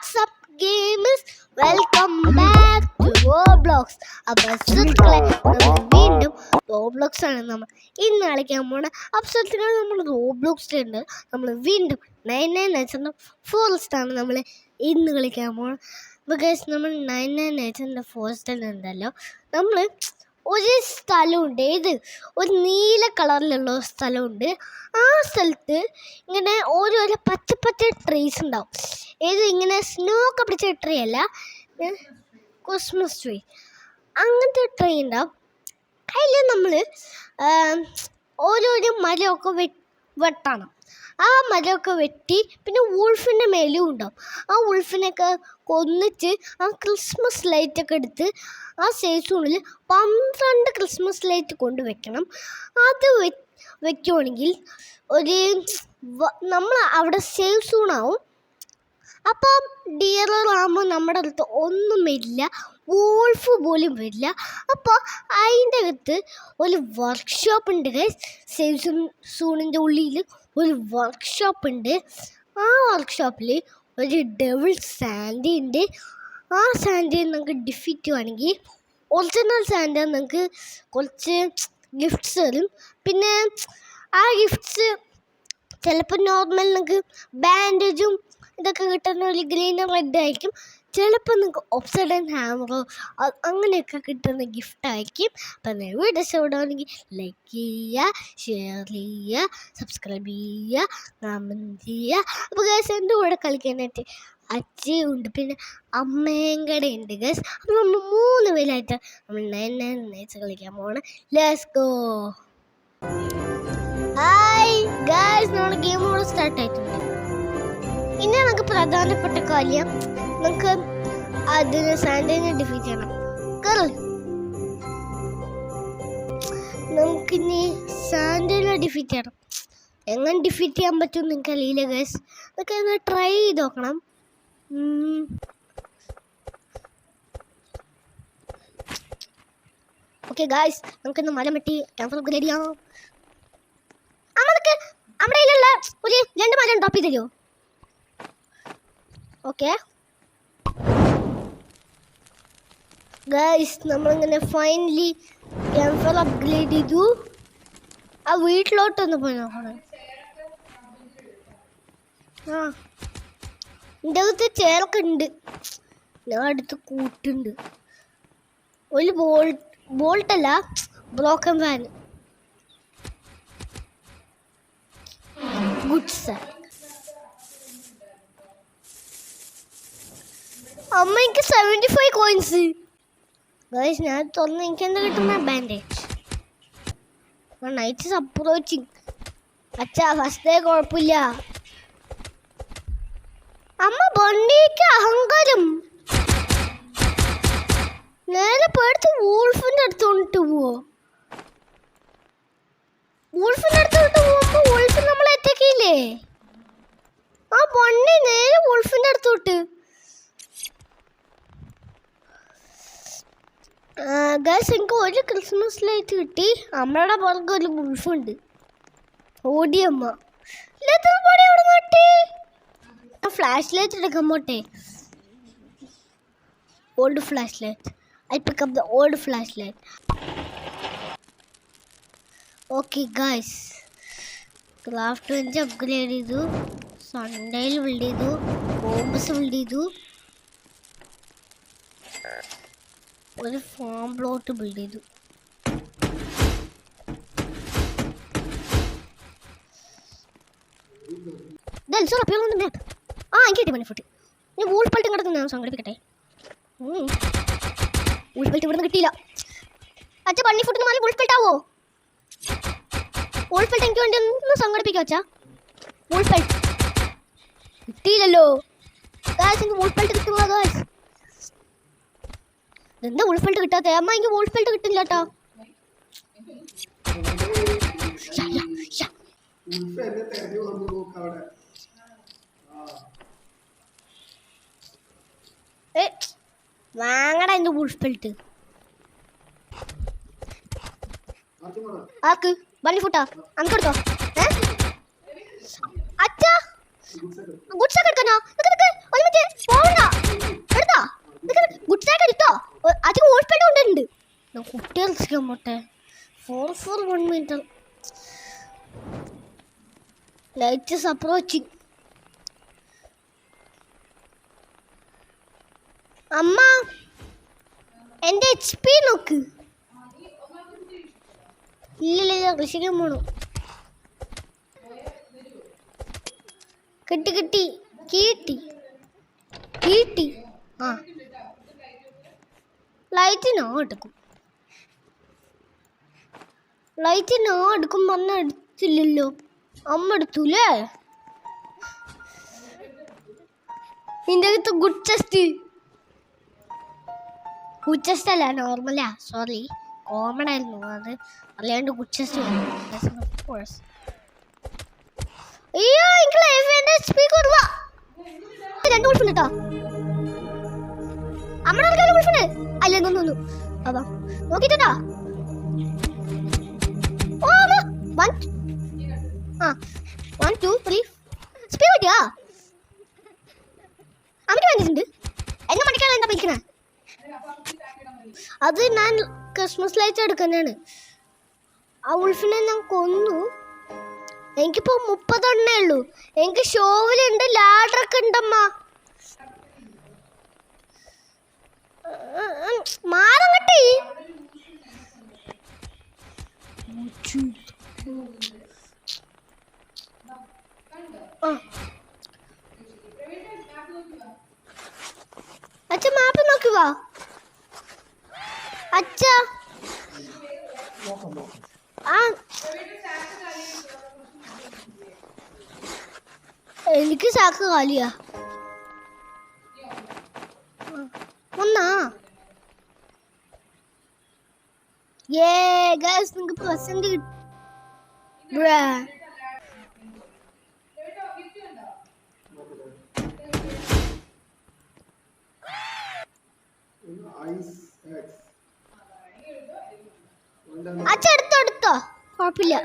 What's up, gamers? Welcome back to Roblox. അപ്പോൾ വീണ്ടും Roblox ആണ് നമ്മൾ ഇന്ന് കളിക്കാൻ പോകുന്നത്. അപ്പോൾ നമ്മൾ റോബ്ലോക്സിലുണ്ട്. നമ്മൾ വീണ്ടും 99 Nights in the Forest ആണ് നമ്മൾ ഇന്ന് കളിക്കാൻ പോകുന്നത്. ബിക്കോസ് നമ്മൾ 99 Nights in the Forest ഉണ്ടല്ലോ, നമ്മൾ ഒരു സ്ഥലമുണ്ട്, ഏത് ഒരു നീല കളറിലുള്ള ഒരു സ്ഥലമുണ്ട്. ആ സ്ഥലത്ത് ഇങ്ങനെ ഓരോരോ പച്ച പച്ച ട്രീസ് ഉണ്ടാവും. ഏത് ഇങ്ങനെ സ്നോ ഒക്കെ പിടിച്ച ട്രീ അല്ല, ക്രിസ്മസ് ട്രീ, അങ്ങനത്തെ ട്രീ ഉണ്ടാവും. അതിൽ നമ്മൾ ഓരോരോ മരമൊക്കെ വെട്ടണം. ആ മരമൊക്കെ വെട്ടി പിന്നെ വൂൾഫിൻ്റെ മേലും ഉണ്ടാവും. ആ വൂൾഫിനെയൊക്കെ കൊന്നിച്ച് ആ ക്രിസ്മസ് ലൈറ്റൊക്കെ എടുത്ത് ആ സേഫ് സോണിൽ 12 ക്രിസ്മസ് ലൈറ്റ് കൊണ്ട് വെക്കണം. അത് വെക്കുവാണെങ്കിൽ നമ്മൾ അവിടെ സേഫ് സോണാവും. അപ്പം ഡിയറാകുമ്പോൾ നമ്മുടെ അടുത്ത് ഒന്നും വരില്ല, വോൾഫ് പോലും വരില്ല. അപ്പോൾ അതിൻ്റെ അകത്ത് ഒരു വർക്ക്ഷോപ്പ് ഉണ്ട് ഗൈസ്. സേഫ് സോണിൻ്റെ ഉള്ളിൽ ഒരു വർക്ക്ഷോപ്പ് ഉണ്ട്. ആ വർക്ക്ഷോപ്പിൽ ഒരു ഡെവിൾ സാൻഡി ഉണ്ട്. ആ സാൻഡി നമുക്ക് ഡിഫീറ്റ് ചെയ്യുകയാണെങ്കിൽ ഒറിജിനൽ സാൻഡി നമുക്ക് കുറച്ച് ഗിഫ്റ്റ്സ് തരും. പിന്നെ ആ ഗിഫ്റ്റ്സ് ചിലപ്പോൾ നോർമൽ നിങ്ങൾക്ക് ബാൻഡേജും ഇതൊക്കെ കിട്ടുന്ന ഒരു ഗ്രീനും റെഡ് ആയിരിക്കും. ചിലപ്പോൾ നിങ്ങൾക്ക് ഒപ്സൈഡൻ ഹാമറോ അങ്ങനെയൊക്കെ കിട്ടുന്ന ഗിഫ്റ്റ് ആയിരിക്കും. അപ്പം വീഡിയോ ഇഷ്ടപ്പെടുകയാണെങ്കിൽ ലൈക്ക് ചെയ്യുക, ഷെയർ ചെയ്യുക, സബ്സ്ക്രൈബ് ചെയ്യുക, കമൻറ്റ് ചെയ്യുക. അപ്പോൾ ഗൈസ് എൻ്റെ കൂടെ കളിക്കാനായിട്ട് അച്ഛയുണ്ട്, പിന്നെ അമ്മയും കൂടെ ഉണ്ട് ഗൈസ്. അപ്പോൾ നമ്മൾ 3 പേരായിട്ട് നമ്മൾ 99 Nights കളിക്കാൻ പോകണം. Let's go. ഹായ് ഗൈസ്, നമ്മുടെ ഗെയിം കൂടെ സ്റ്റാർട്ട് ആയിട്ടുണ്ട്. ഇനി നമുക്ക് പ്രധാനപ്പെട്ട കാര്യം, നമുക്ക് അതിന് സാൻഡിനെ ഡിഫീറ്റ് ചെയ്യണം. നമുക്കിനി സാൻഡിനെ ഡിഫീറ്റ് ചെയ്യണം. എങ്ങനെ ഡിഫീറ്റ് ചെയ്യാൻ പറ്റും നിങ്ങൾക്ക് അറിയില്ല ഗൈസ്. നമുക്ക് ഒന്ന് ട്രൈ ചെയ്ത് നോക്കണം. ഓക്കെ ഗൈസ്, നമുക്കിന്ന് മരം വെട്ടി ക്യാമ്പ് റെഡി ആവാം. നമുക്ക് നമ്മുടെ കയ്യിലുള്ള ഒരു 2 മരം ഡ്രോപ്പ് ചെയ്ത് തരുമോ? ഓക്കെ ഗൈസ്, നമ്മളിങ്ങനെ ഫൈനലി ക്യാമ്പ് അപ്ഗ്രേഡ് ചെയ്തു. ആ വീട്ടിലോട്ടൊന്ന് പോയി നോക്കണം. ആ എൻ്റെ അകത്ത് ചേരൊക്കെ ഉണ്ട്. ഞാൻ അടുത്ത് കൂട്ടുണ്ട്. ഒരു ബോൾട്ടല്ല, ബ്രോക്കൺ ഫാൻ. Good sir. അമ്മ എനിക്ക് 75 കോയിൻസ്. ഗൈസ് ഞാൻ തുറന്ന് എനിക്ക് എന്താ കിട്ടുന്ന ബാൻഡേജ്. Nights approaching. അച്ഛാ ഫസ്റ്റ് ഡേ കുഴപ്പമില്ല. അമ്മ ബണ്ടിക്ക് അഹങ്കാരം. നേരെ പേടിച്ച് വൂൾഫിൻ്റെ അടുത്ത് കൊണ്ടിട്ട് പോവോ? വൂൾഫിൻ്റെ അടുത്തോട്ട് പോകുമ്പോ വൂൾഫ് നമ്മളെ അറ്റാക്കിയില്ലേ? ആ ബണ്ടി നേരെ വൂൾഫിൻ്റെ അടുത്തോട്ട്. ഗൈസ് എനിക്ക് ഒരു ക്രിസ്മസ് ലൈറ്റ് കിട്ടി. അമ്മയുടെ പുറകെ ഒരു വൂൾഫുണ്ട്. ഓടിയമ്മ ഫ്ലാഷ് ലൈറ്റ് എടുക്കാൻ പോട്ടെ. Old flash light. I pick up the old flash light. Okay guys, craft വെഞ്ച് upgrade ചെയ്തു, സൺഡേയിൽ ബിൽഡ് ചെയ്തു, ബോംബസ് ബിൽഡ് ചെയ്തു, ഒരു ഫാം പ്ലോട്ട് ബിൽഡ് ചെയ്തു. എനിക്ക് കിട്ടി മണി ഫുട്ട്. ഞാൻ വൂൾപ്പൾട്ട് ഇങ്ങോട്ട് ഞാൻ സംഘടിപ്പിക്കട്ടെ. വൂൾപ്പൾട്ട് ഇവിടുന്ന് കിട്ടിയില്ല. അച്ഛാ പണ്ണി ഫുട്ടിന് മാറി വൂൾപ്പൾട്ടാവോ? വൂൾപ്പൾട്ട് എനിക്ക് വേണ്ടി ഒന്ന് സംഘടിപ്പിക്കാം അച്ഛാ. വൂൾപ്പൾട്ട് കിട്ടിയില്ലല്ലോ ഗായ്സ്. എനിക്ക് വൂൾപ്പൾട്ട് കിട്ടുക ഗായ്സ്. എന്താ വൂൾഫെൽട്ട് കിട്ടാത്ത? അമ്മ എനിക്ക് വൂൾഫെൽട്ട് കിട്ടില്ല കേട്ടോ. വാങ്ങടാ എന്റെ വൂൾഫെൽട്ട്. ആർക്ക് ബണ്ണി ഫുട്ടാ? അനക്കെടുത്തോ? അച്ഛാ ഗുഡ്സ് ഒക്കെ എടുക്കാനോ? ഒരു മിനിറ്റ് പോവണ്ട. കുട്ടികൾ മോട്ടെ 4 meter. Light is approaching. അമ്മ എൻ്റെ HP നോക്ക്. ഇല്ല കൃഷിക്കാൻ പോണു. കിട്ടി ആ ലൈറ്റിനോ എടുക്കും പറഞ്ഞ എടുത്തില്ലല്ലോ. അമ്മ എടുത്തൂലേ. നിന്റെ അടുത്ത് ഗുഡ് ചെസ്റ്റ് അല്ല, നോർമലാ. സോറി, കോമൺ ആയിരുന്നു അത്. അല്ലാണ്ട് ഗുഡ് ചെസ്റ്റ്. അയ്യോ എനിക്ക് ലൈഫിന്റെ HP കുറവാ. 2 ഗുൾഫുണ്ട് കേട്ടോ. അമ്മയുടെ ആൾക്കാർ ഗുൾഫുണ്ട് അല്ലേ തോന്നുന്നു. അതാ നോക്കിട്ടോ. ഓ 1 2 3 സ്പീഡ് കിട്ടിയാ. അമ്മയ്ക്ക് വേണ്ടിയിട്ടുണ്ട്. എന്നെ മടിക്കാണ് എന്താ പഠിക്കണേ. അത് ഞാൻ ക്രിസ്മസ് ലൈറ്റ് എടുക്കുന്നതാണ്. ആ ഉൾഫിനെ ഞാൻ കൊന്നു. എനിക്കിപ്പോ 30 എണ്ണേ ഉള്ളൂ. എനിക്ക് ഷോവിലുണ്ട്, ലാഡറൊക്കെ ഉണ്ടമ്മ. മാനം കിട്ടി. അച്ഛ മാപ്പ് നോക്കുക. അച്ഛ എനിക്ക് സാക്ക് കാലിയാ. ഒന്നാ ഗൈസ് നിങ്ങൾക്ക് പ്രസന്റ് അച്ഛ എടുത്തോ കുഴപ്പമില്ല.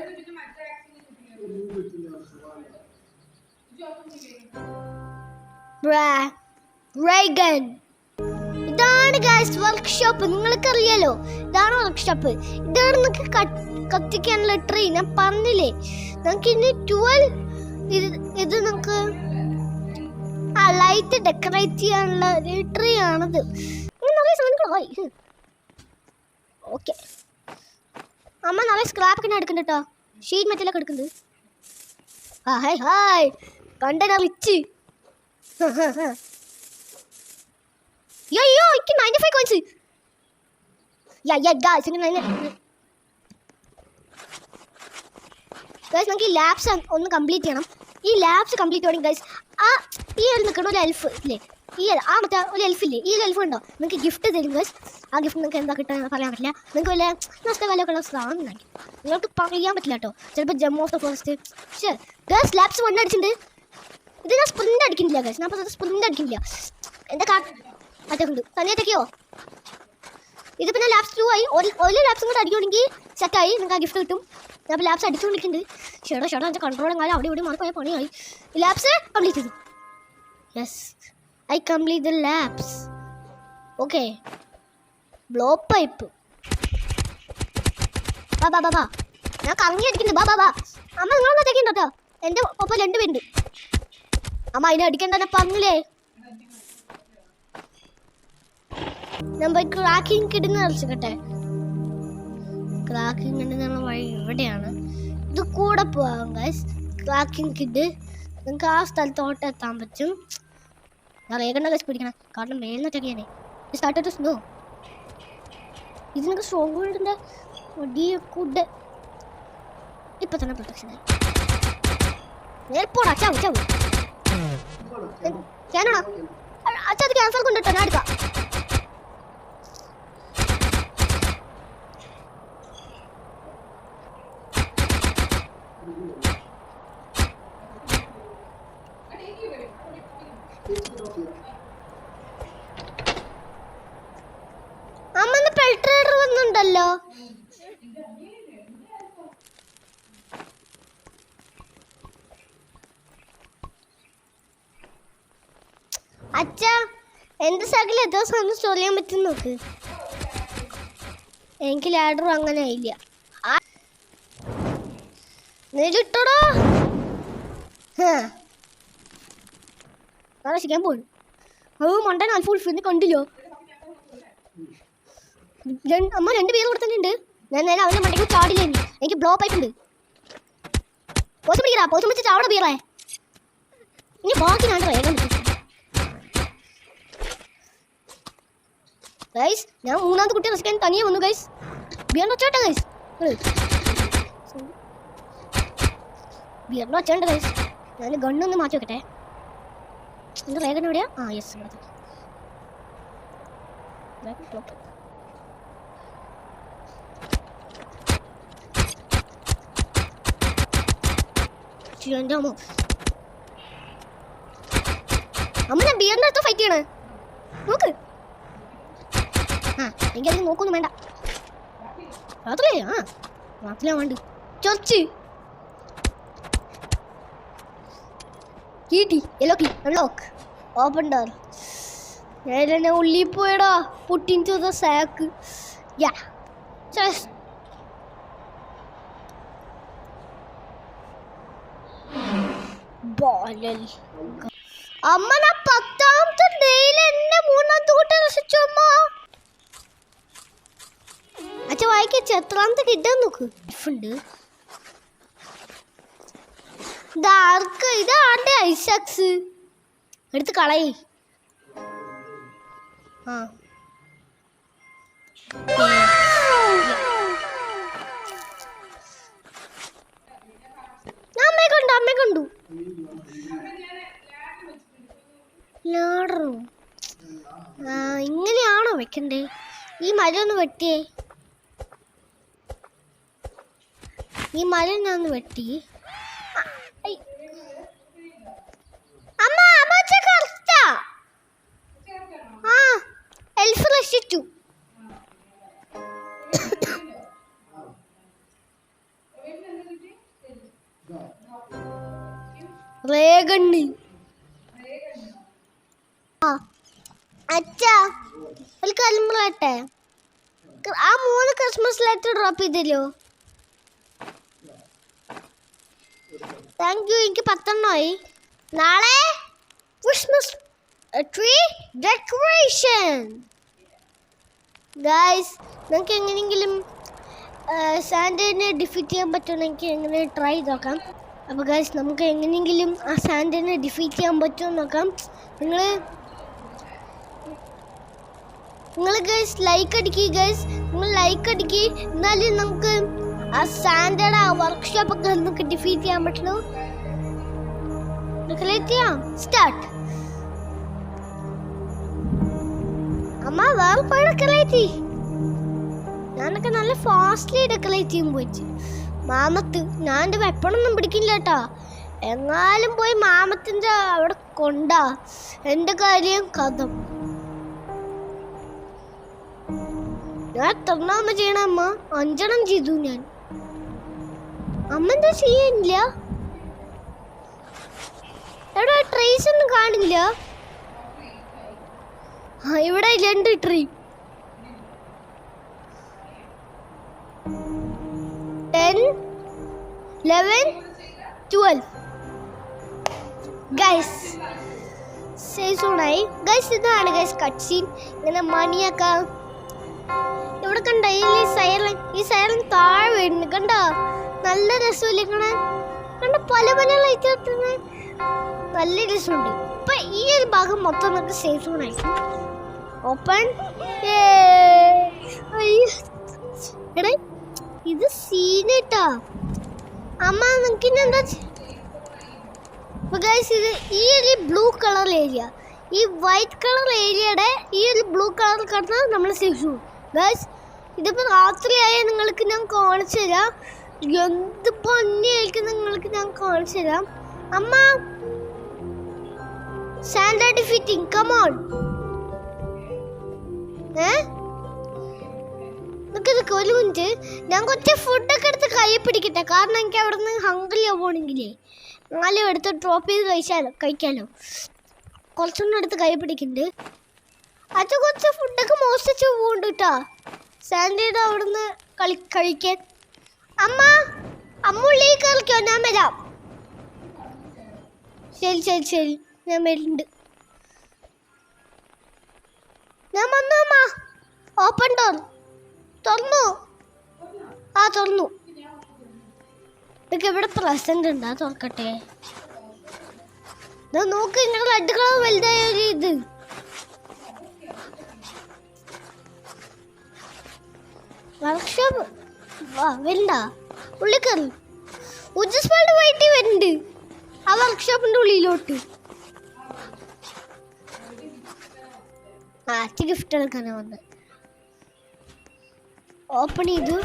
ഇതാണ് ഗൈസ് വർക്ക്ഷോപ്പ്. നിങ്ങൾക്ക് അറിയാലോ, ഇതാണ് വർക്ക്ഷോപ്പ്. ഇതാണ് നിങ്ങൾക്ക് കത്തിക്കാനുള്ള ട്രീ. ഞാൻ പറഞ്ഞില്ലേ നമുക്ക് ഇനി 12 ഇത് നമുക്ക് ആ ലൈറ്റ് ഡെക്കറേറ്റ് ചെയ്യാനുള്ള ഒരു ട്രീ ആണത്. ഓക്കെ അമ്മ നാളെ സ്ക്രാപ്പൊക്കെ എടുക്കണ്ട കേട്ടോ. ഷീറ്റ് മെറ്റലൊക്കെ എടുക്കുന്നത്. ഹായ് കണ്ടനാ റിച്ച്. യോ എനിക്ക് 95 coins. ഗായ്സ് നമുക്ക് ഈ ലാബ്സ് ഒന്ന് കംപ്ലീറ്റ് ചെയ്യണം. ഈ ലാബ്സ് കംപ്ലീറ്റ് ചെയ്യണമെങ്കിൽ ഗൈസ് ഈ ഒരു നിൽക്കുന്ന ഒരു എൽഫ് ഇല്ലേ, മറ്റേ ഒരു എൽഫ് ഇല്ലേ, ഈ ഒരു എൽഫ് ഉണ്ടോ നിങ്ങൾക്ക് ഗിഫ്റ്റ് തരും ഗൈസ്. ആ ഗിഫ്റ്റ് നിങ്ങൾക്ക് എന്താ കിട്ടാൻ പറയാൻ പറ്റില്ല. നിങ്ങൾക്ക് വല്ല നഷ്ടകാലമൊക്കെയുള്ള സാധനം ഉണ്ടാക്കി നിങ്ങൾക്ക് പറയാൻ പറ്റില്ല കേട്ടോ. ചിലപ്പോൾ ജം ഓഫ് ദ ഫോറസ്റ്റ്. പക്ഷേ ഗൈസ് ലാബ്സ് 1 അടിച്ചിട്ടുണ്ട്. ഇത് ഞാൻ സ്പ്രിന്റ് അടിക്കുന്നില്ല ഗൈസ്. ഞാൻ സ്പ്രിന്റ് അടിക്കുന്നില്ല. എൻ്റെ അറ്റക്കുണ്ട് തന്നെ അറ്റയ്ക്കോ. ഇത് പിന്നെ ലാബ്സ് 2 ആയി. ഒരു ലാബ്സും കൂടെ അടിക്കുകയാണെങ്കിൽ സെറ്റായി. നിങ്ങൾക്ക് ആ ഗിഫ്റ്റ് കിട്ടും. ഞാൻ ഇപ്പോൾ ലാബ്സ് അടിച്ചുകൊണ്ടിരിക്കുന്നുണ്ട്. ഷെഡോ എൻ്റെ കൺട്രോളും കാലം അവിടെ ഇവിടെ മാറിപ്പോയ പണിയായി. ലാബ്സ് കംപ്ലീറ്റ് ചെയ്തു. Yes I complete the labs. Okay blow pipe. ബാ ഞാൻ കറങ്ങി അടിക്കുന്നുണ്ട്. ബാ അമ്മ നിങ്ങളൊന്നും അടിക്കണ്ട കേട്ടോ. എൻ്റെ ഒപ്പം 2 പേരുണ്ട്. അമ്മ അതിനെ അടിക്കാൻ തന്നെ പറഞ്ഞില്ലേ. ഞാൻ പോയി ക്രാക്കിംഗ് കിടുന്ന കളിച്ചിട്ടെ. ക്രാക്കിംഗ് കിടുന്ന വഴി ഇവിടെയാണ്. ഇത് കൂടെ പോവാം ഗൈസ്. ക്രാക്കിംഗ് കിഡ് നിങ്ങൾക്ക് ആ സ്ഥലത്തോട്ട് എത്താൻ പറ്റും. ഞാൻ വേഗം ഗൈസ് പിടിക്കണം, കാരണം മേലിനൊറ്റൊക്കെയാണേ. Start to snow. ഇത് നിങ്ങൾക്ക് സ്ട്രോങ് ഹോൾഡിൻ്റെ വലിയ കൂഡ് ഇപ്പം തന്നെ പ്രൊട്ടക്ഷനായി. നേരിപ്പോടാ ചാവു ഞാനാണോ അച്ഛാ. അത് ക്യാൻസൽ കൊണ്ടിട്ടോ, ഞാൻ എടുക്കാം. അമ്മ പെൽട്രേഡർ വന്നുണ്ടല്ലോ. അച്ഛാ എൻ്റെ സകല ദിവസം ഒന്ന് സ്റ്റോർ ചെയ്യാൻ പറ്റും നോക്ക്. എനിക്ക് ലാഡറും അങ്ങനെ ഇല്ല. നേരിട്ടോടാ രക്ഷിക്കാൻ പോയി. മണ്ടൻ അൽഫുൾഫിന്ന് കണ്ടില്ലോ. അമ്മ 2 പേര് കൂടെ തന്നെ ഉണ്ട്. ഞാൻ നേരെ അവൻ്റെ മണ്ടയ്ക്ക് ചാടില്ല. എനിക്ക് ബ്ലോക്ക് ആയിട്ടുണ്ട്. പോസ്റ്റ് പിടിക്കടാ, പോസ്റ്റ് പിടിച്ച് ചാവണ ബിയറേ. ഇനി ബാക്കി ഞാൻ വേഗം ഗൈസ്. ഞാൻ 3ാമത്തെ കുട്ടിയെ രക്ഷിക്കാൻ തനിയെ വന്നു ഗൈസ്. ബിയറിൻ്റെ ഒച്ചേട്ട ഗൈസ്. ബിയറിൻ്റെ ഒച്ചേണ്ട ഗൈസ്. ഞാൻ ഗണ്ണൊന്ന് മാറ്റി വെക്കട്ടെ. എൻ്റെ വേഗം എവിടെയാ? ആ യെസ്, ഇവിടെ എൻ്റെ അമ്മ. അമ്മ ഞാൻ ബിയറിൻ്റെ അടുത്ത് ഫൈറ്റ് ചെയ്യണേ. നോക്ക്. എനിക്കതിന് നോക്കൊന്നും വേണ്ട. രാത്രിയേ? രാത്രിയാ വേണ്ട. ചർച്ച് കീട്ടി yellow key unlock open door. ഞാൻ ഉള്ളിൽ പോയടാ. Put in to the sack. Yeah just ബോലൽ. അമ്മ ഞാൻ 10ാമത്തെ ഡേയിൽ എന്നെ 3ാമത്തെ കുട്ടി രക്ഷിച്ചു അമ്മ. അച്ഛൻ വായിക്കച്ച എത്രാമത്തെ കിട്ടാൻ നോക്ക്. ഉണ്ട് ഇതാർക്ക്? ഇതാണ്ട് ഐസക്സ്. എടുത്ത് കളയി. അമ്മയെ കണ്ടു. ലാഡറോ? ഇങ്ങനെയാണോ വെക്കണ്ടേ? ഈ മരം ഒന്ന് വെട്ടിയേ. ഈ മരം ഞാൻ ഒന്ന് വെട്ടി. അമ്മ എൽഫ് രക്ഷിച്ചു. റേഗണ്ണി. അച്ഛാ ഒരു കാര്യം പറയട്ടെ. ആ 3 ക്രിസ്മസ് ലെറ്റർ ഡ്രോപ്പ് ചെയ്തല്ലോ. Thank you. എനിക്ക് 10 നാളെ ക്രിസ്മസ് ട്രീ ഡെക്കറേഷൻ. ഗൈസ് നമുക്ക് എങ്ങനെയെങ്കിലും സാന്റനെ ഡിഫീറ്റ് ചെയ്യാൻ പറ്റുമോ? എനിക്ക് എങ്ങനെ ട്രൈ നോക്കാം. അപ്പോൾ ഗൈസ് നമുക്ക് എങ്ങനെയെങ്കിലും ആ സാന്റനെ ഡിഫീറ്റ് ചെയ്യാൻ പറ്റുമോ നോക്കാം. നിങ്ങൾ ഗൈസ് ലൈക്ക് അടിക്കുക. ഗൈസ് നിങ്ങൾ ലൈക്ക് അടിക്കുക. എന്നാലും നമുക്ക് ആ സാന്റയുടെ ആ വർക്ക്ഷോപ്പൊക്കെ നമുക്ക് ഡിഫീറ്റ് ചെയ്യാൻ പറ്റുള്ളൂ. ഡെക്കറേറ്റ് ചെയ്യാം. സ്റ്റാർട്ട്. അമ്മ വേറെ പോയി ഡെക്കറേറ്റ് ചെയ്യ്. ഞാനൊക്കെ നല്ല ഫാസ്റ്റ്ലി ഡെക്കറേറ്റ് ചെയ്യും പോയിട്ട്. മാമത്ത് ഞാൻ എൻ്റെ വെപ്പണൊന്നും പിടിക്കില്ല കേട്ടോ. എങ്ങാലും പോയി മാമത്തിൻ്റെ അവിടെ കൊണ്ടാ എൻ്റെ കാര്യം കഥം. ഞാൻ എത്രണ്ണാമ ചെയ്യണ അമ്മ? 5 ചെയ്തു ഞാൻ. അമ്മ എന്താ ചെയ്യാനില്ല? എവിടെ ട്രീസ് ഒന്നും കാണില്ല. ഇവിടെ 2 ട്രീ. 10, 11, 12 ഗൈസ് സേസോണായി. ഗൈസ് ഇതാണ് ഗൈസ് കട്ട് സീൻ. ഇങ്ങനെ മണിയൊക്കെ ഇവിടെ കണ്ട. ഈ സൈലൻ താഴെ വീഴുന്നു കണ്ട. നല്ല രസമില്ല കാണാൻ. കണ്ട പല ലൈറ്റ് നല്ല രസമുണ്ട്. ഇപ്പൊ ഈ ഒരു ഭാഗം മൊത്തം നമുക്ക് സേഫ് സോണായി. ഓപ്പൺ. എടാ ഇത് സീനട്ടാ അമ്മ. നമുക്ക് എന്താ ഇത്? ഈ ഒരു ബ്ലൂ കളർ ഏരിയ, ഈ വൈറ്റ് കളർ ഏരിയയുടെ ഈ ഒരു ബ്ലൂ കളർ കടന്നാൽ നമ്മൾ സേഫ് സോൺ. ഗൈസ് ഇതിപ്പോൾ രാത്രിയായാൽ നിങ്ങൾക്ക് ഞാൻ കാണിച്ചു തരാം. എന്ത് ഭംഗിയായിരിക്കും നിങ്ങൾക്ക് ഞാൻ കാണിച്ചു തരാം. അമ്മ സാന്റ ഡിഫീറ്റിംഗ് കമോൺ. ഒരു മിനിറ്റ് ഞാൻ കുറച്ച് ഫുഡൊക്കെ എടുത്ത് കൈ പിടിക്കട്ടെ. കാരണം എനിക്ക് അവിടെ നിന്ന് ഹംഗ്രി ആവുകയാണെങ്കിലേ നാലും എടുത്ത് ഡ്രോപ്പ് ചെയ്ത് കഴിക്കാലോ. കുറച്ചൊന്നും എടുത്ത് കൈ പിടിക്കുന്നുണ്ട്. അത് കുറച്ച് ഫുഡൊക്കെ മോഷ്ടിച്ച് പോകുന്നുണ്ട് കേട്ടോ. സാൻഡിയുടെ അവിടുന്ന് കഴിക്കാൻ. അമ്മ ഉള്ളിൽ കളിക്കോ? ഞാൻ വരാം. ശരി ഞാൻ വരുന്നുണ്ട്. ഞാൻ വന്നു അമ്മ. ഓപ്പൺ ഡോർ തുറന്നു. തുറന്നു. ഇതൊക്കെ ഇവിടെ പ്രസന്റ് ഉണ്ടാ? തുറക്കട്ടെ. നോക്ക്, നിങ്ങൾ റെഡ് കളർ വലുതായ ഒരു ഇത്. വർക്ക്ഷോപ്പ് വരണ്ട. ഉള്ളിൽ കയറി. ഉജ്ജസ്പാട് വൈറ്റി വരുന്നുണ്ട് ആ വർക്ക്ഷോപ്പിന്റെ ഉള്ളിലോട്ട്. അച്ഛൻ ഗിഫ്റ്റ് എടുക്കാനാ വന്നത്. ഓപ്പൺ ചെയ്തു.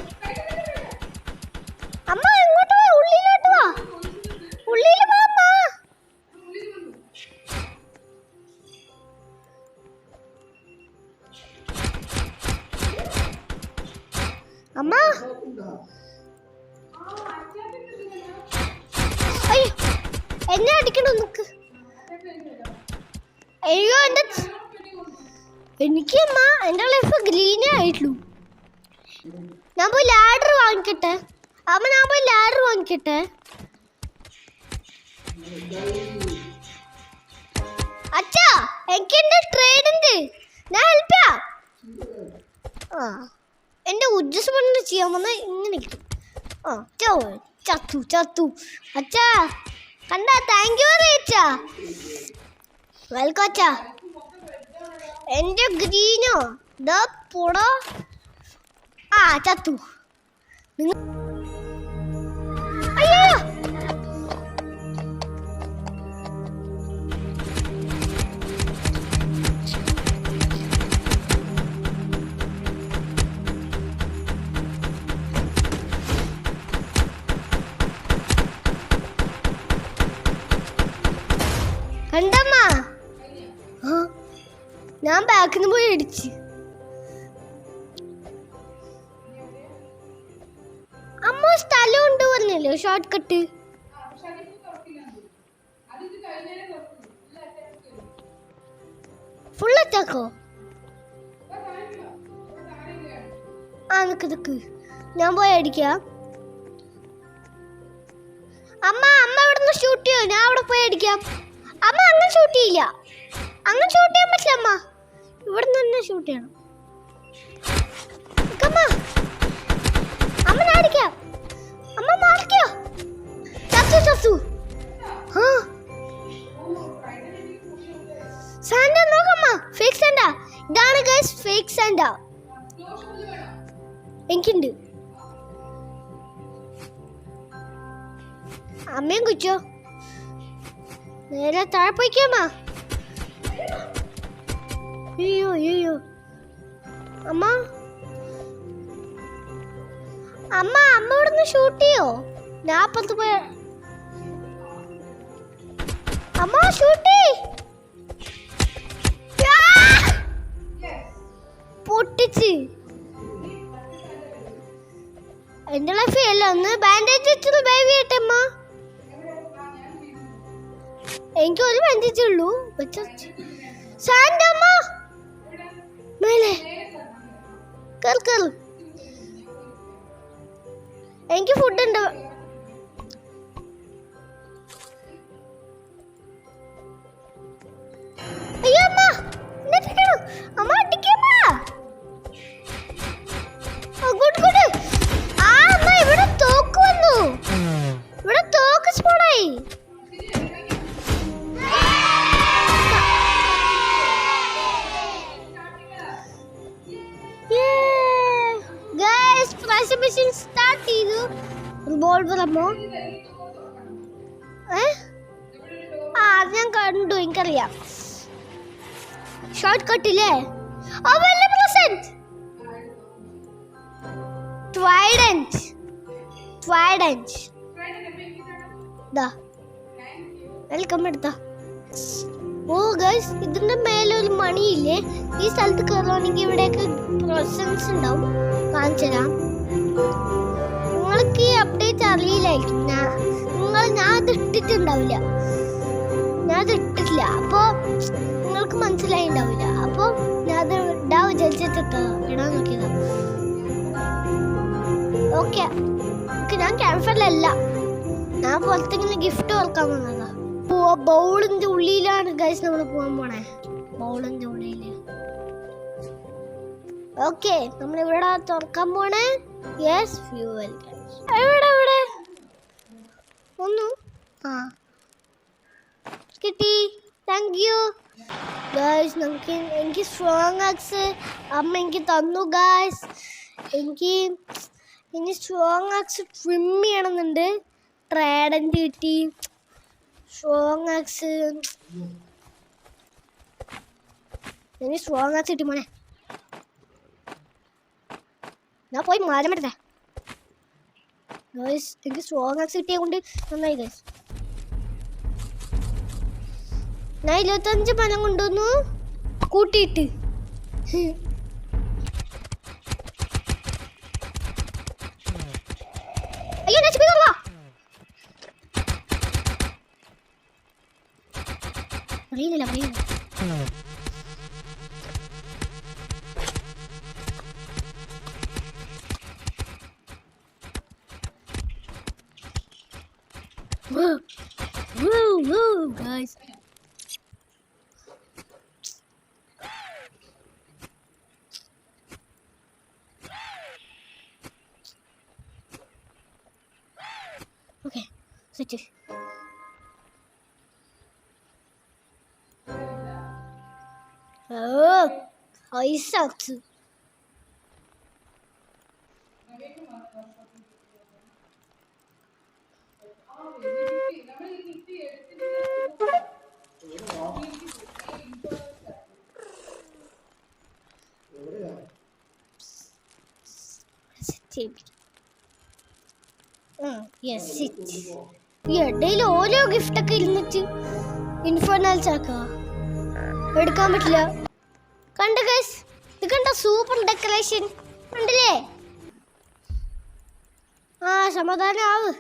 അമ്മ ഇങ്ങോട്ട് വാ, ഉള്ളിലോട്ട് വാ. ഉള്ളിൽ വാ അമ്മ. അയ്യോ, എന്നെ അടിക്കണോ? നിക്ക്. അയ്യോ, എനിക്ക് അമ്മ എൻ്റെ ലൈഫ് ഗ്രീനേ ആയിട്ടുള്ളൂ. ഞാൻ പോയി ലാഡർ വാങ്ങിക്കട്ടെ അമ്മ. ഞാൻ പോയി ലാഡർ വാങ്ങിക്കട്ടെ. അച്ഛാ, എനിക്ക് എന്റെ ട്രേഡ് ഉണ്ട്. ഞാൻ ഹെൽപ്പ് ചെയ്യാം. എന്റെ ഉജ്ജസ്മണ്ട് ചെയ്യാൻ വന്ന ഇങ്ങനെ ചത്തു. അച്ഛാ കണ്ട, താങ്ക് യു അച്ഛാ. വെൽക്കം അച്ഛാ. എന്റെ ഗ്രീനോ പൊടോ. ചത്തു. അയ്യോ, കണ്ടമ്മ, ഞാൻ ബാക്കിൽ നിന്ന് പോയി അടിച്ച്. അമ്മ സ്ഥലം ഉണ്ട് പറഞ്ഞല്ലോ, ഷോർട്ട് കട്ട്. ഫുൾ അറ്റാക്കോ? നിക്ക് ഞാൻ പോയി അടിക്കാം. അമ്മ ഇവിടുന്ന് ഷൂട്ട് ചെയ്യോ? ഞാൻ അവിടെ പോയി അടിക്കാം. അമ്മ അങ്ങനെ ഷൂട്ട് ചെയ്യില്ല. അങ്ങനെ ഷൂട്ട് ചെയ്യാൻ പറ്റില്ല അമ്മ. ഇവിടുന്ന് തന്നെ ഷൂട്ട് ചെയ്യണം. അമ്മ ഞാൻ അടിക്കാം. അമ്മ മാറിക്കോ. ചത്തു. സാൻഡ നോക്കമ്മ, ഫേക്ക് സാൻഡ. ഇതാണ് ഗൈസ് ഫേക്ക് സാൻഡ. എനിക്കുണ്ട്. അമ്മയും കുച്ചോ. നേരെ താഴെ പോയിക്കമ്മ. അയ്യോ അമ്മ ഇവിടുന്ന് ഷൂട്ട് ചെയ്യോ? ഞാൻ അപ്പുറത്ത് പോയ അമ്മ ഷൂട്ട് പൊട്ടിച്ച്. എന്റെ ലൈഫ് അല്ല. ഒന്ന് ബാൻഡേജ് വെച്ചത് ബേബി ആയിട്ടമ്മ. എനിക്ക് ഒരു ബാൻഡേജ് ഉള്ളൂ. സാൻഡമ്മ മേലെ കേറ്. എനിക്ക് ഫുഡ് ഉണ്ട്. അയ്യോ അമ്മ, അമ്മ അടിക്കമ്മ. ഗുഡ്. അമ്മ ഇവിടെ തോക്ക് വന്നു. ഇവിടെ തോക്ക് സ്പോണായി. മിഷൻ സ്റ്റാർട്ട് ചെയ്തു. റിവോൾവർ അമ്മോ. അത് ഞാൻ കണ്ടു, എനിക്കറിയാം. ഷോർട്ട് കട്ടില്ലേ? ട്രൈഡന്റ്. വെൽക്കം എടുത്ത. ഗൈസ്, ഇതിന്റെ മേലെ ഒരു മണിയില്ലേ? ഈ സ്ഥലത്ത് കയറുവാണെങ്കിൽ ഇവിടെയൊക്കെ പ്രസൻസ് ഉണ്ടാവും. കാണിച്ചു തരാം. നിങ്ങൾക്ക് ഈ അപ്ഡേറ്റ് അറിയില്ലായിരിക്കും. ഞാൻ അത് ഇട്ടിട്ടുണ്ടാവില്ല. അപ്പോൾ നിങ്ങൾക്ക് മനസ്സിലായി ഉണ്ടാവില്ല. അപ്പോൾ ഞാൻ അത് ഇടാൻ വിചാരിച്ചിട്ട് ഇടാൻ നോക്കിയതാണ്. ഓക്കെ ഞാൻ ക്യാൻസറിലല്ല, ഞാൻ പുറത്തിങ്ങനെ ഗിഫ്റ്റ് ഓർക്കാൻ വന്നതാ. ബൗളിന്റെ ഉള്ളിലാണ് ഗൈസ് നമ്മൾ പോകാൻ പോണേ. ബൗളിന്റെ ഉള്ളില് ഓക്കെ നമ്മൾ ഇവിടെ തുറക്കാൻ പോണേ. യെസ് ഫ്യൂവൽ എവിടെ എവിടെ ഒന്നു ആ കിട്ടി. Thank you guys. എനിക്ക് സ്ട്രോങ് ആക്സ് അമ്മ എനിക്ക് തന്നു ഗൈസ്. എനിക്ക് ഇനി സ്ട്രോങ് ആക്സ് ട്രിം ചെയ്യണമെന്നുണ്ട്. ട്രൈഡന്റ് കിട്ടി, സ്ട്രോങ് ആക്സ്. ഇനി സ്ട്രോങ് ആക്സ് കിട്ടി മോനെ. ഞാൻ പോയി മാറ്റം പറ്റേ ഗൈസ്. എനിക്ക് സ്ട്രോങ് ആക്സ് കിട്ടിയ കൊണ്ട് നന്നായി ഗൈസ്. ഞാൻ 25 പനം കൊണ്ടുവന്നു കൂട്ടിയിട്ട്. അയ്യോ ഞാൻ അറിയില്ല അറിയില്ല. Guys. Okay, switch. Oh, I sucked. ഈ ഇടയിൽ ഓരോ ഗിഫ്റ്റ് ഒക്കെ ഇരുന്നിട്ട് ഇൻഫോർണൽസ് ആക്കുക, എടുക്കാൻ പറ്റില്ല. കണ്ട ഗൈസ്, ഇത് കണ്ട സൂപ്പർ ഡെക്കറേഷൻ കണ്ടില്ലേ? ആ സമാധാനം ആവ്.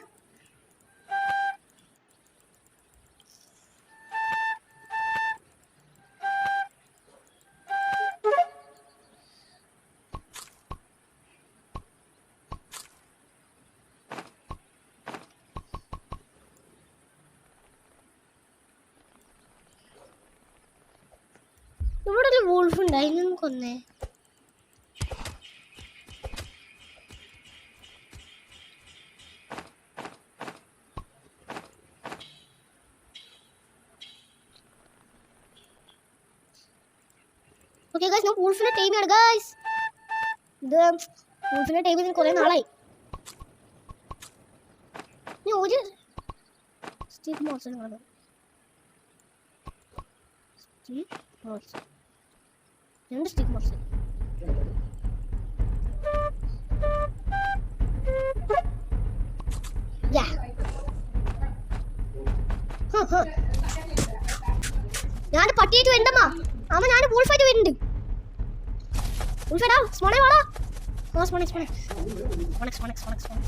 ഇവിടെ ഒരു വോൾഫ് ഉണ്ടായി, കൊന്നേ. ഓക്കെ ഗൈസ്, ഞാൻ വോൾഫിനെ ടൈം ചെയ്യാണ് ഗൈസ്. ഇത് വോൾഫിനെ ടൈം ചെയ്തിന് കുറേ നാളായി. ഞാൻ ഒരു സ്റ്റീക്ക് മോർസൺ കാണും. രണ്ട് സ്റ്റിക്ക് മോർസൺ. ഞാൻ പട്ടിയായിട്ട് വരണ്ടമ്മ. അമ്മ ഞാൻ വോൾഫായിട്ട് വരുന്നുണ്ട്. വോൾഫേടാ സ്മോണേ വാടാ. സ്മോണേ സ്മോണേ സ്മോണേ സ്മോണേ സ്മോണേ സ്മോണേ.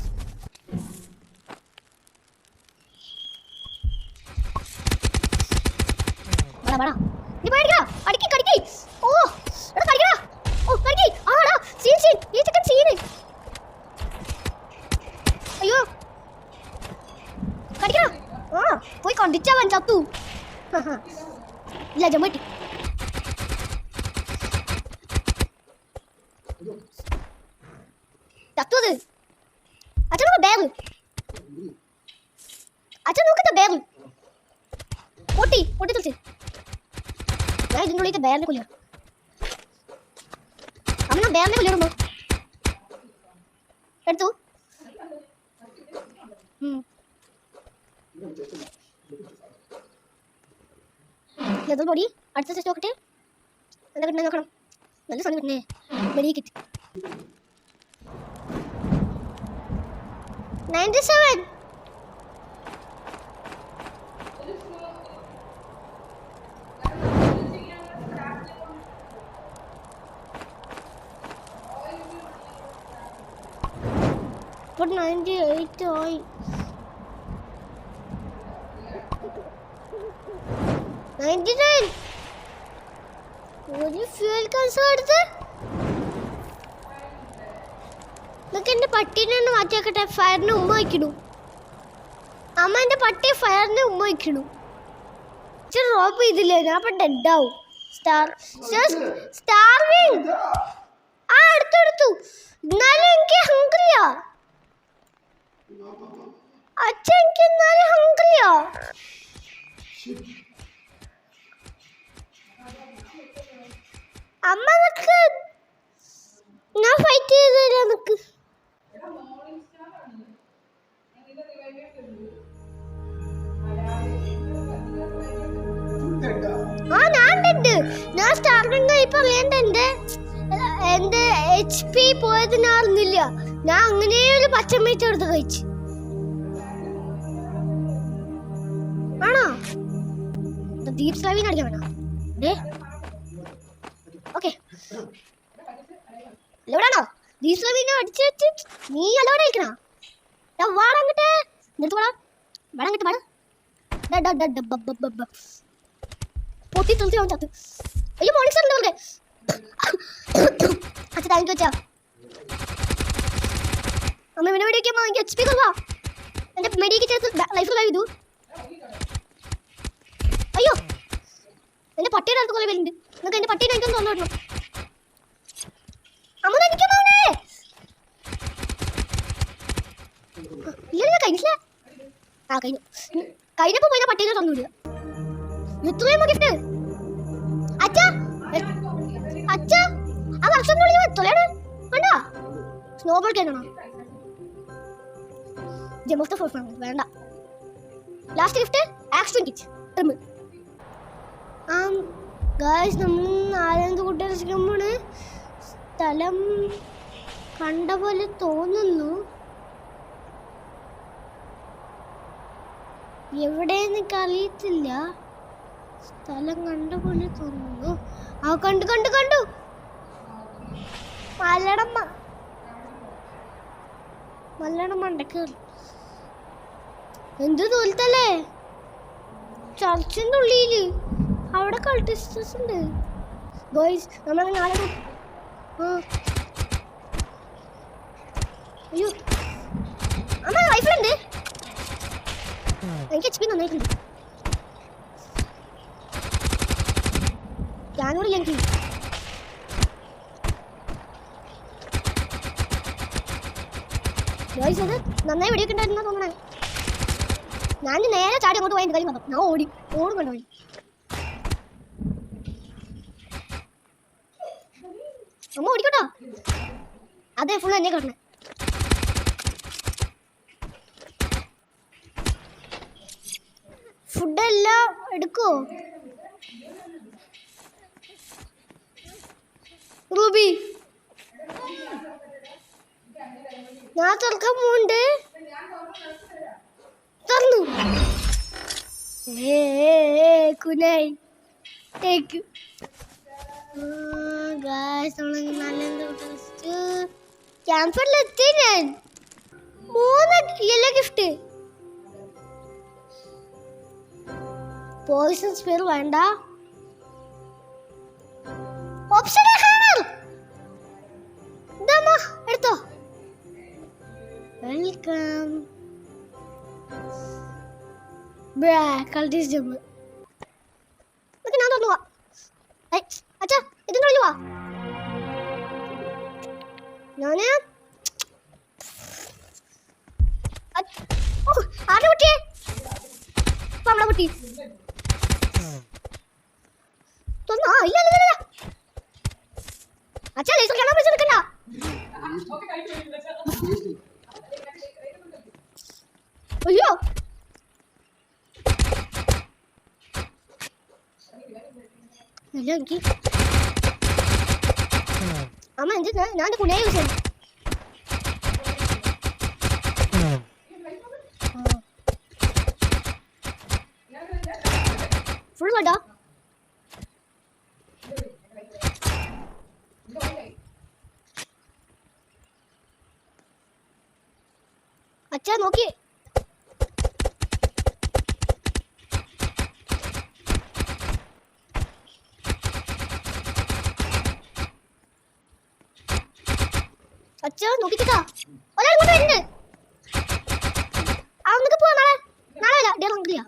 വാടാ വാടാ. നീ പേടിക്കടാ. അടിക്കി കടിക്കി. ഓ എടാ കടിക്കടാ. ഓ കടിക്കി. ആടാ സീൻ സീൻ. ഈ ചിക്കൻ സീൻ. അയ്യോ കടിക്കടാ. ആ പോയി കണ്ടിച്ചവൻ ചത്തു. ഇല്ല ജമ്മട്ടി. ചത്തുത്. അച്ഛൻ നോക്ക് ബാഗ്. അച്ഛൻ നോക്കത്തെ ബാഗ് പൊട്ടി പൊട്ടി തെളിച്ച്. ഞാൻ ഇതിൻ്റെ ഉള്ളിൽ ബാറിനെ കൊല്ലുക. അമ്മ ബാറിനെ കൊല്ലിടുന്നു. എടുത്തു. Leather body. അടുത്ത ടെസ്റ്റ് നോക്കട്ടെ. എന്താ കിട്ടുന്നത് നോക്കണം. നല്ല സാധനം കിട്ടുന്നേ. Medical kit 97. But 98 ആയി. 99. ഒരു ഫ്യൂൽ കൺസോ എടുത്ത് നിങ്ങൾക്ക് എന്റെ പട്ടീനെ ഒന്ന് മാറ്റിയാക്കട്ടെ. ഫയറിന് ഉമ്മ വയ്ക്കണു. അമ്മ എന്റെ പട്ടിയെ ഫയറിന് ഉമ്മ വയ്ക്കണു. റോപ്പ് ചെയ്തില്ലേ ഞാൻ അപ്പൊ ഡെഡാവും. സ്റ്റാർവിങ്. ആ എടുത്തു. എന്നാലും എനിക്ക് ഹംഗ്രിയാ. അച്ഛൻ എനിക്ക് എന്നാലും ഹംഗ്രിയാ. അമ്മ നിക്ക്, ഞാൻ ഫൈറ്റ് ചെയ്ത് തരാം നിക്ക്. ആ ഞാൻ സ്റ്റാർവിങ് ഇപ്പൊ അറിയണ്ട. എന്റെ HP പോയത് ഞാൻ അറിഞ്ഞില്ല. ഞാൻ അങ്ങനെ ഒരു പച്ചമീറ്റ് എടുത്ത് കഴിച്ചു. ആണോ ദീപ് സ്ലൈവിന് അടിക്കാൻ വേണോ? ഓക്കെ എവിടാണോ ദീപ് സ്ലൈവിനെ അടിച്ചു വെച്ച് നീ അലോടെ അയക്കണോ? വാടങ്ങട്ട് നിർത്ത് വാടാ. വാടങ്ങട്ട് വാടാ. പൊത്തി തുളത്തി അവൻ ചത്ത്. അയ്യോ മോണിക്സ് ഉണ്ട് അവർക്ക്. അച്ഛ താങ്ക് യു അച്ഛാ. അമ്മ ഇവനെ വേടിക്കുമ്പോൾ എനിക്ക് HP കൊള്ളാ. എൻ്റെ മെഡിക്ക് ചേർത്ത് ലൈഫ് ലൈവ് ചെയ്തു. അയ്യോ എൻ്റെ പട്ടിയുടെ അടുത്ത് കൊള്ളി വരുന്നുണ്ട്. നിങ്ങൾക്ക് എൻ്റെ പട്ടീനെ എനിക്കൊന്ന് തോന്നു. അമ്മ എനിക്കമ്മേ ഇല്ല കഴിഞ്ഞില്ല. ആ കഴിഞ്ഞപ്പോ പോയി പട്ടീനെ തന്നൂല്ല. എത്രയും ഗിഫ്റ്റ് അച്ഛാ. ആ വർഷം എത്രയാണ് വേണ്ട. സ്നോബോൾ കേൾക്കണോ? ജമോസ്ത ഫോർ വേണ്ട. Last gift action kit. Guys നമ്മൾ 4 കൂട്ടുകാർ രസിക്കുമ്പോൾ സ്ഥലം കണ്ട പോലെ തോന്നുന്നു. എവിടെയെന്ന് എനിക്ക് അറിയത്തില്ല. സ്ഥലം കണ്ട പോലെ തോന്നുന്നു. ആ കണ്ടു മല്ലടം മണ്ടക്ക് എന്ത് തോൽത്തല്ലേ. ചർച്ചിൻ്റെ ഉള്ളില് അവിടെ കൾട്ടിസ്റ്റേഴ്സ് ഉണ്ട്. ബോയ്സ് നമ്മൾ നാളെ അയ്യോ അമ്മ റൈഫിളുണ്ട്. എനിക്ക് HP നന്നായിട്ടുണ്ട്. ഞാനൂറില്ല എനിക്ക്. ബോയ്സ് അത് നന്നായി വെടിയൊക്കെ ഉണ്ടായിരുന്ന തോന്നണേ. ഞാൻ നേരെ ചാടി അങ്ങോട്ട് പോയി. എൻ്റെ കാര്യം വന്നു. ഞാൻ ഓടും കൊണ്ടുപോയി. അമ്മ ഓടിക്കോട്ടോ. അതെ ഫുൾ എന്നെ കിടണേ. ഫുഡെല്ലാം എടുക്കോ റൂബി? ഞാൻ തുറക്കാൻ പോണ്ട്. തുറന്നു. കുനായി ടേക്ക് ക്യാമ്പറിലെത്തി. ഞാൻ 3 യെല്ലോ ഗിഫ്റ്റ്. പോയിസൺ സ്പെയർ വേണ്ട. ഓപ്ഷൻ എടുത്തോ. വെൽക്കം. കളീസ് ജമ്പ്. ഞാൻ തുറന്നു പോവാ. അച്ഛാ ഇതും കളഞ്ഞു പോവാ. ഞാന് ആരുടെ കുട്ടിയെ നമ്മളെ കുട്ടി തുറന്നോ? ഇല്ല അച്ഛാ ലേസർ കാണാൻ പറ്റുന്ന നിൽക്കണ്ട. അയ്യോ അല്ല എനിക്ക് അമ്മ എന്ത് ഞാൻ കുണിയെ യൂസ് ചെയ്തു. ഫുൾ വേണ്ട. അച്ഛാ നോക്കി. അച്ഛ നോക്കിട്ടാ ഒരാൾ ഇങ്ങോട്ട് വരുന്നുണ്ട്. അങ്ങോട്ട് പോവാ. നാളെ നാളെ ഡേ ഹംഗ്രിയാ.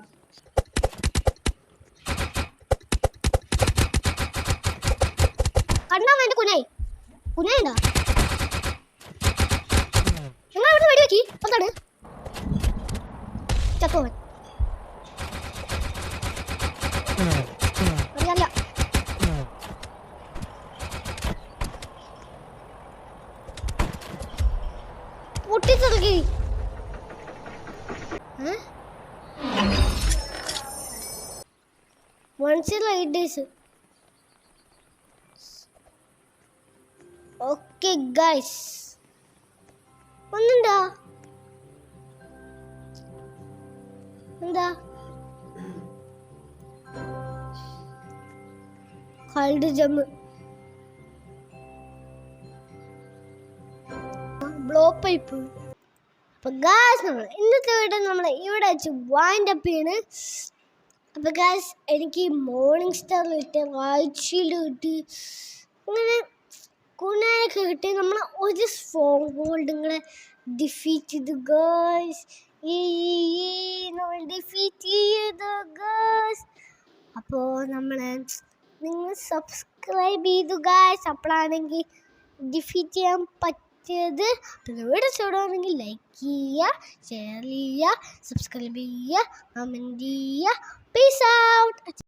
കണ്ടാ എന്റെ കുനായി കുനായിണ്ടാ. നിങ്ങൾ അവിടെ വെടി വെക്കി എന്താണ് ചത്തോവൻ അറിയാ. പൊട്ടിത്തെറുകി once in 8 days. Okay guys, ഒന്നുണ്ടാ എന്താ ഹൾഡ് ജമ്പ് ബ്ലോ പൈപ്പ്. അപ്പൊ ഗായ്സ് നമ്മൾ ഇന്നത്തെ വീഡിയോ നമ്മൾ ഇവിടെ വെച്ച് വൈൻഡ് അപ്പ് ചെയ്യാണ്. അപ്പൊ ഗായ്സ് എനിക്ക് മോർണിംഗ് സ്റ്റാർ കിട്ടി, ആഴ്ചയിൽ കിട്ടി, അങ്ങനെ കുനായൊക്കെ കിട്ടി. നമ്മൾ ഒരു സ്ട്രോങ് ഹോൾഡ് ഇങ്ങനെ ഡിഫീറ്റ് ചെയ്തു ഗായ്സ്. നമ്മൾ ഡിഫീറ്റ് ചെയ്തു ഗായ്സ്. അപ്പോൾ നിങ്ങൾ സബ്സ്ക്രൈബ് ചെയ്തു ഗായ്സ്. അപ്പോഴാണെങ്കിൽ ഡിഫീറ്റ് ചെയ്യാൻ പറ്റിയത്. പിന്നെ വീഡിയോ ഇഷ്ടപ്പെടുകയാണെങ്കിൽ ലൈക്ക് ചെയ്യുക, ഷെയർ ചെയ്യുക, സബ്സ്ക്രൈബ് ചെയ്യുക, കമൻറ്റ് ചെയ്യുക. Peace out.